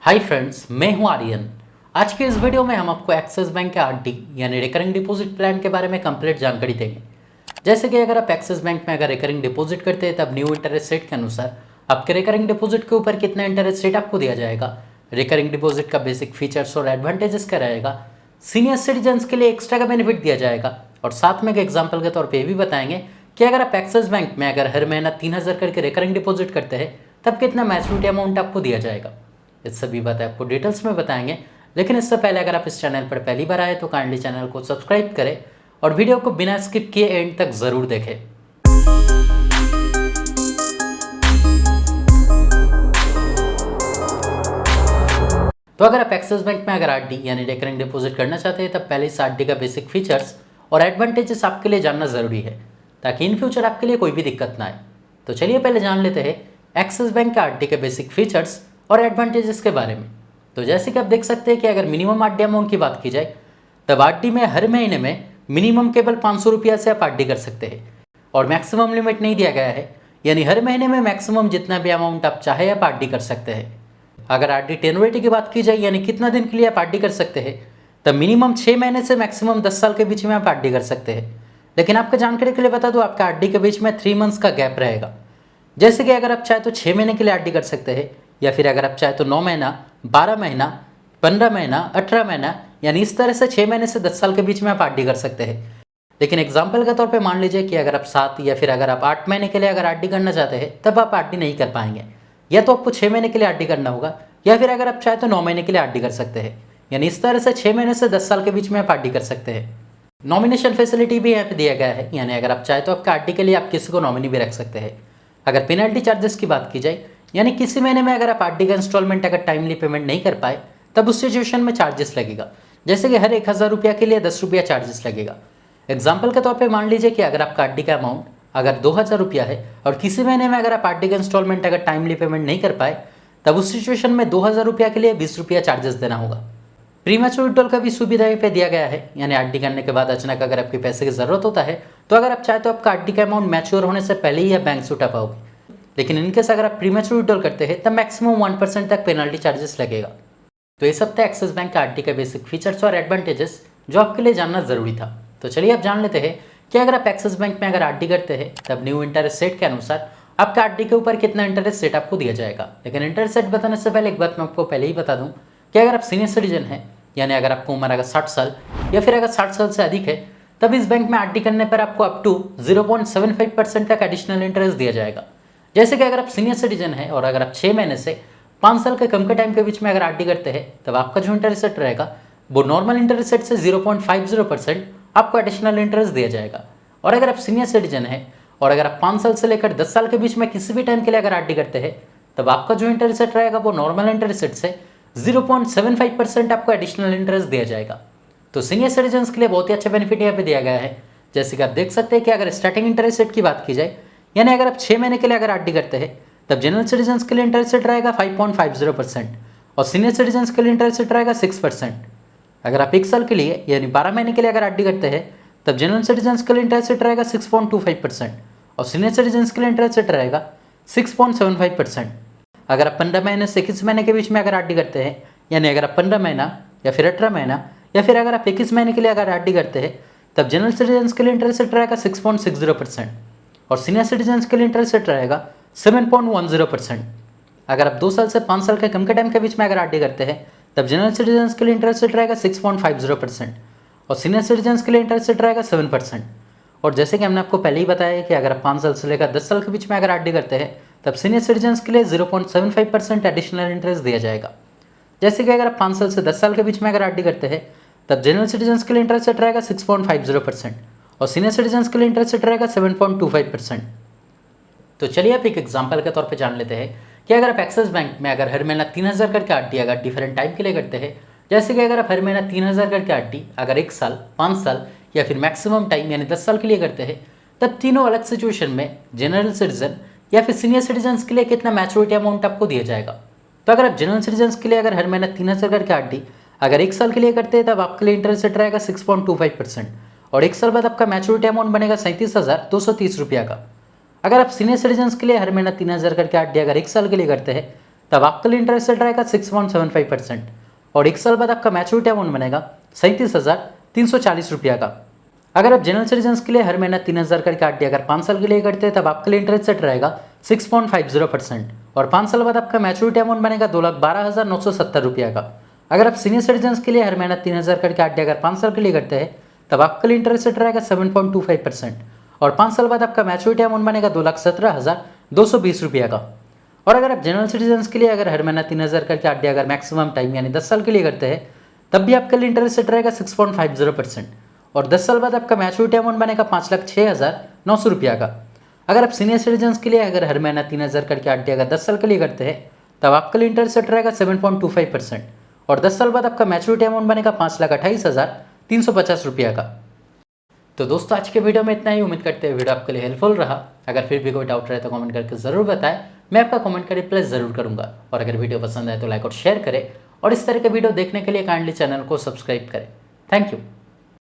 Hi friends, मैं हूं आर्यन। आज के इस वीडियो में हम आपको एक्सिस बैंक के आरडी यानी रिकरिंग डिपॉजिट प्लान के बारे में कंप्लीट जानकारी देंगे। जैसे कि अगर आप एक्सिस बैंक में अगर रिकरिंग डिपॉजिट करते हैं तब न्यू इंटरेस्ट रेट के अनुसार आपके रिकरिंग डिपॉजिट के ऊपर कितना इंटरेस्ट रेट आपको दिया जाएगा, रिकरिंग डिपॉजिट का बेसिक फीचर्स और एडवांटेजेस क्या रहेगा, सीनियर सिटीजन्स के लिए एक्स्ट्रा का बेनिफिट दिया जाएगा और साथ में एक एग्जाम्पल के तौर पर ये भी बताएंगे कि अगर आप एक्सिस बैंक में अगर हर महीना 3000 करके रिकरिंग डिपॉजिट करते हैं तब कितना मैच्योरिटी अमाउंट आपको दिया जाएगा। इस सभी बातें आपको डिटेल्स में बताएंगे, लेकिन इससे पहले अगर आप इस चैनल पर पहली बार आए तो काइंडली चैनल को सब्सक्राइब करें और वीडियो को बिना स्किप किए एंड तक ज़रूर देखें। तो अगर आप एक्सिस बैंक में अगर आरडी यानी रिकरिंग डिपॉजिट करना चाहते हैं तब पहले इस आरडी का बेसिक फीचर्स और एडवांटेजेस आपके लिए जानना ज़रूरी है ताकि इन फ्यूचर आपके लिए कोई भी दिक्कत ना आए। तो चलिए पहले जान लेते हैं एक्सिस बैंक के आरडी के बेसिक फीचर्स और एडवांटेजेस के बारे में। तो जैसे कि आप देख सकते हैं कि अगर मिनिमम आरडी अमाउंट की बात की जाए तब आरडी में हर महीने में मिनिमम केवल 500 रुपया से आप आरडी कर सकते हैं और मैक्सिमम लिमिट नहीं दिया गया है, यानी हर महीने में मैक्सिमम जितना भी अमाउंट आप चाहे आप आरडी कर सकते हैं। अगर आरडी टेन्योरिटी की बात की जाए यानी कितना दिन के लिए आप आरडी कर सकते हैं तब मिनिमम 6 महीने से मैक्सिमम 10 साल के बीच में आप आरडी कर सकते हैं। लेकिन आपका जानकारी के लिए बता दूं, आपका आरडी के बीच में 3 मंथ्स का गैप रहेगा। जैसे कि अगर आप चाहे तो 6 महीने के लिए आरडी कर सकते हैं या फिर अगर आप चाहे तो 9 महीना, 12 महीना, 15 महीना, 18 महीना, यानी इस तरह से 6 महीने से 10 साल के बीच में आप आरडी कर सकते हैं। लेकिन एग्जाम्पल के तौर पे मान लीजिए कि अगर आप 7 या फिर अगर आप 8 महीने के लिए अगर आरडी करना चाहते हैं तब आप आरडी नहीं कर पाएंगे, या तो आपको 6 महीने के लिए आरडी करना होगा या फिर अगर आप चाहे तो 9 महीने के लिए आरडी कर सकते हैं। यानी इस तरह से 6 महीने से 10 साल के बीच में आप आरडी कर सकते हैं। नॉमिनेशन फैसिलिटी भी यहाँ पे दिया गया है, यानी अगर आप चाहे तो आपका आरडी के लिए आप किसी को नॉमिनी भी रख सकते हैं। अगर पेनल्टी चार्जेस की बात की जाए यानी किसी महीने में अगर आप आरडी का इंस्टॉलमेंट अगर टाइमली पेमेंट नहीं कर पाए तब उस सिचुएशन में चार्जेस लगेगा। जैसे कि हर 1000 रुपया के लिए 10 रुपया चार्जेस लगेगा। एग्जाम्पल के तौर पे मान लीजिए कि अगर आपका आरडी का अमाउंट अगर 2000 रुपया है और किसी महीने में अगर आप आरडी का इंस्टॉलमेंट अगर टाइमली पेमेंट नहीं कर पाए तब उस सिचुएशन में 2000 रुपया के लिए 20 रुपया चार्जेस देना होगा। प्रीमैच्योर विड्रॉल का भी सुविधा पे दिया गया है, यानी आरडी करने के बाद अचानक अगर आपके पैसे की जरूरत होता है तो अगर आप चाहे तो आपका आरडी का अमाउंट मैच्योर होने से पहले ही आप बैंक से उठा पाओगे। लेकिन इनकेस अगर आप प्रीमैच्योर विड्रॉल करते हैं तब मैक्सिमम 1% तक पेनल्टी चार्जेस लगेगा। तो ये सब था एक्सिस बैंक का आरडी के बेसिक फीचर्स और एडवांटेजेस जो आपके लिए जानना जरूरी था। तो चलिए आप जान लेते हैं कि अगर आप एक्सिस बैंक में अगर आरडी करते हैं तब न्यू इंटरेस्ट रेट के अनुसार आपका आरडी के ऊपर कितना इंटरेस्ट रेट आपको दिया जाएगा। लेकिन इंटरेस्ट रेट बताने से पहले एक बात मैं आपको पहले ही बता दूं कि अगर आप सीनियर सिटीजन हैं यानी अगर आपको उम्र अगर 60 साल या फिर अगर 60 साल से अधिक है तब इस बैंक में आरडी करने पर आपको अप टू 0.75% तक एडिशनल इंटरेस्ट दिया जाएगा। जैसे कि अगर आप सीनियर सिटीजन हैं और अगर आप 6 महीने से 5 साल के कम के टाइम के बीच में अगर आरडी करते हैं तब आपका जो इंटरेस्ट रेट रहेगा वो नॉर्मल इंटरेस्ट रेट से 0.50% आपको एडिशनल इंटरेस्ट दिया जाएगा। और अगर आप सीनियर सिटीजन हैं और अगर आप 5 साल से लेकर 10 साल के बीच में किसी भी टाइम के लिए अगर आरडी करते हैं तब आपका जो इंटरेस्ट रेट रहेगा वो नॉर्मल इंटरेस्ट रेट से 0.75% आपको एडिशनल इंटरेस्ट दिया जाएगा। तो सीनियर सिटीजन्स के लिए बहुत ही अच्छा बेनिफिट यहाँ पे दिया गया है। जैसे कि आप देख सकते हैं कि अगर स्टार्टिंग इंटरेस्ट रेट की बात की जाए यानी अगर आप 6 महीने के लिए अगर आरडी करते हैं तब जनरल सिटीजन्स के लिए इंटरेस्ट रेट रहेगा 5.50% और सीनियर सिटीजन्स के लिए इंटरेस्ट रेट रहेगा 6%। अगर आप 1 साल के लिए यानी 12 महीने के लिए अगर आरडी करते हैं तब जनरल सिटीजन्स के लिए इंटरेस्ट रेट रहेगा 6.25% और सीनियर सिटीजन्स के लिए इंटरेस्ट रेट रहेगा 6.75%। अगर आप 15 महीने से 21 महीने के बीच में अगर आरडी करते हैं यानी अगर आप 15 महीना या फिर 18 महीना या फिर अगर आप 21 महीने के लिए अगर आरडी करते हैं तब जनरल सिटीजन्स के लिए इंटरेस्ट रेट रहेगा 6.60% और सीनियर सिटीजन्स के लिए इंटरेस्ट रेट रहेगा 7.10%। अगर आप 2 साल से 5 साल के कम के टाइम के बीच में अगर आरडी करते हैं तब जनरल सिटीजन्स के लिए इंटरेस्ट रेट रहेगा 6.50% और सीनियर सिटीजन्स के लिए इंटरेस्ट रेट रहेगा 7%। और जैसे कि हमने आपको पहले ही बताया कि अगर आप 5 साल से लेकर 10 साल के बीच में अगर आरडी करते हैं तब सीनियर सिटीजन्स के लिए 0.75% एडिशनल इंटरेस्ट दिया जाएगा। जैसे कि अगर आप 5 साल से 10 साल के बीच में अगर आरडी करते हैं तब जनरल सिटीजन्स के लिए इंटरेस्ट रेट रहेगा 6.50% और सीनियर सिटीजन्स के लिए इंटरेस्ट रेट रहेगा 7.25%। तो चलिए आप एक एग्जाम्पल के तौर पे जान लेते हैं कि अगर आप एक्सिस बैंक में अगर हर महीना 3000 करके आरडी अगर डिफरेंट टाइम के लिए करते हैं, जैसे कि अगर आप हर महीना 3000 करके आरडी अगर 1 साल, 5 साल या फिर मैक्सिमम टाइम यानी 10 साल के लिए करते हैं तब तीनों अलग सिचुएशन में जनरल सिटीजन या फिर सीनियर सिटीजन्स के लिए कितना मैच्योरिटी अमाउंट आपको दिया जाएगा। तो अगर आप जनरल सिटीजन्स के लिए अगर हर महीना 3000 करके आरडी अगर 1 साल के लिए करते हैं तब आपके लिए इंटरेस्ट रेट रहेगा 6.25% और 1 साल बाद आपका मैच्योरिटी अमाउंट बनेगा 37,230 रुपया का। अगर आप सीनियर सिटीजन्स के लिए हर महीना 3000 करके आरडी अगर 1 साल के लिए करते हैं तब आपके लिए इंटरेस्ट रेट रहेगा 6.75%। और 1 साल बाद आपका मैच्योरिटी अमाउंट बनेगा 37,340 रुपया का। अगर आप जनरल सिटीजन्स के लिए हर महीना 3,000 करके आरडी अगर 5 साल के लिए करते हैं तब आपके लिए इंटरेस्ट रेट रहेगा 6.50%। और 5 साल बाद आपका मैच्योरिटी अमाउंट बनेगा 2,12,970 रुपया का। अगर आप सीनियर सिटीजन्स के लिए हर महीना 3,000 करके आरडी अगर 5 साल के लिए करते हैं तब आपके लिए इंटरेस्ट रेट रहेगा 7.25%। और 5 साल बाद आपका मैच्योरिटी अमाउंट बनेगा 2,17,220 रुपया का। और अगर आप जनरल सिटीजन्स के लिए अगर हर महीना 3,000 करके आरडी अगर मैक्सिमम टाइम यानी 10 साल के लिए करते हैं तब भी आपके लिए इंटरेस्ट रेट रहेगा 6.50%। और 10 साल बाद आपका मैच्योरिटी अमाउंट बनेगा 5,06,900 रुपया का। अगर आप सीनियर सिटीजन्स के लिए अगर हर महीना 3,000 करके आरडी अगर 10 साल के लिए करते हैं तब आपके लिए इंटरेस्ट रेट रहेगा 7.25%। और 10 साल बाद आपका मैच्योरिटी अमाउंट बनेगा 5,28,350 रुपया का। तो दोस्तों आज के वीडियो में इतना ही। उम्मीद करते हैं वीडियो आपके लिए हेल्पफुल रहा। अगर फिर भी कोई डाउट रहे तो कमेंट करके ज़रूर बताएं, मैं आपका कमेंट का रिप्लाई ज़रूर करूंगा। और अगर वीडियो पसंद आए तो लाइक और शेयर करें और इस तरह के वीडियो देखने के लिए काइंडली चैनल को सब्सक्राइब करें। Thank you.